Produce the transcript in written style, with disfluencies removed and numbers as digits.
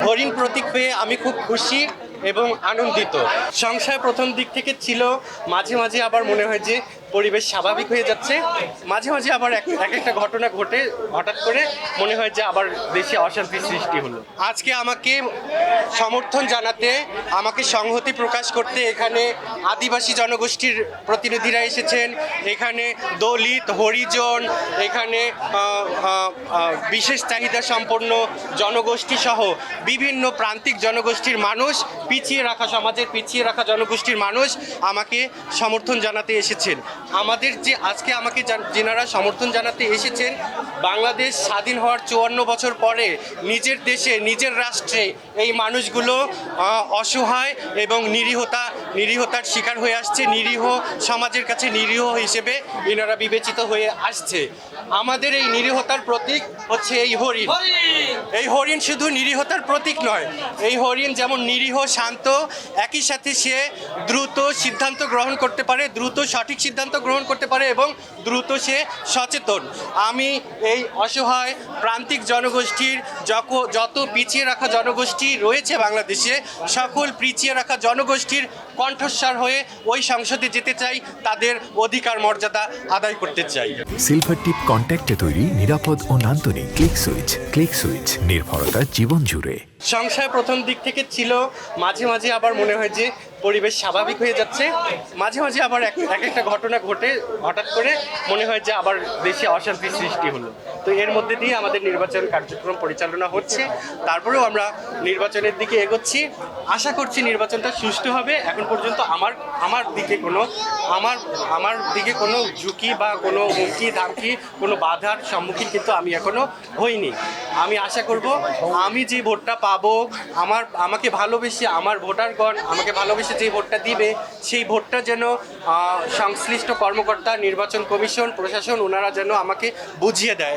হরিণ প্রতীক পেয়ে আমি খুব খুশি এবং আনন্দিত। সংশয় প্রথম দিক থেকে ছিল, মাঝে মাঝে আবার মনে হয় যে পরিবেশ স্বাভাবিক হয়ে যাচ্ছে, মাঝে মাঝে আবার এক একটা ঘটনা ঘটে হঠাৎ করে মনে হয় যে আবার দেশে অশান্তির সৃষ্টি হলো। আজকে আমাকে সমর্থন জানাতে, আমাকে সংহতি প্রকাশ করতে এখানে আদিবাসী জনগোষ্ঠীর প্রতিনিধিরা এসেছেন, এখানে দলিত, হরিজন, এখানে বিশেষ চাহিদা সম্পন্ন জনগোষ্ঠী সহ বিভিন্ন প্রান্তিক জনগোষ্ঠীর মানুষ, পিছিয়ে রাখা সমাজের পিছিয়ে রাখা জনগোষ্ঠীর মানুষ আমাকে সমর্থন জানাতে এসেছেন। আমাদের যে আজকে আমাকে যেনারা সমর্থন জানাতে এসেছেন, বাংলাদেশ স্বাধীন হওয়ার 54 বছর পরে নিজের দেশে নিজের রাষ্ট্রে এই মানুষগুলো অসহায় এবং নিরীহতার শিকার হয়ে আসছে, নিরীহ সমাজের কাছে নিরীহ হিসেবে এনারা বিবেচিত হয়ে আসছে। আমাদের এই নিরীহতার প্রতীক হচ্ছে এই হরিণ। এই হরিণ শুধু নিরীহতার প্রতীক নয়, এই হরিণ যেমন নিরীহ, শান্ত, একই সাথে সে দ্রুত সিদ্ধান্ত গ্রহণ করতে পারে, দ্রুত সঠিক সিদ্ধান্ত গ্রহণ করতে পারে এবং দ্রুত সে সচেতন। আমি এই অসহায় প্রান্তিক জনগোষ্ঠীর যত পিছিয়ে রাখা জনগোষ্ঠী রয়েছে বাংলাদেশে, সকল পিছিয়ে রাখা জনগোষ্ঠীর কণ্ঠস্বর হয়ে ওই সংসদে যেতে চাই, তাদের অধিকার মর্যাদা আদায় করতে চাই। সিলভার টিপ কন্ট্যাক্টে তৈরি নিরাপদ ও নান্দনিক ক্লিক সুইচ নির্ভরতা জীবন জুড়ে। সংশয় প্রথম দিক থেকে ছিল, মাঝে মাঝে আবার মনে হয় যে পরিবেশ স্বাভাবিক হয়ে যাচ্ছে, মাঝে মাঝে আবার এক একটা ঘটনা ঘটে হঠাৎ করে মনে হয় যে আবার দেশে অশান্তির সৃষ্টি হলো। তো এর মধ্যে দিয়ে আমাদের নির্বাচন কার্যক্রম পরিচালনা হচ্ছে, তারপরেও আমরা নির্বাচনের দিকে এগোচ্ছি। আশা করছি নির্বাচনটা সুষ্ঠু হবে। এখন পর্যন্ত আমার দিকে কোনো ঝুঁকি বা কোনো হুমকি ধামকি, কোনো বাধার সম্মুখীন কিন্তু আমি এখনো হইনি। আমি আশা করব আমি যে ভোটটা পাবো, আমাকে ভালোবেসে আমার ভোটারগণ আমাকে ভালোবেসে যে ভোটটা দিবে, সেই ভোটটা যেন সংশ্লিষ্ট কর্মকর্তা, নির্বাচন কমিশন, প্রশাসন ওনারা যেন আমাকে বুঝিয়ে দেয়।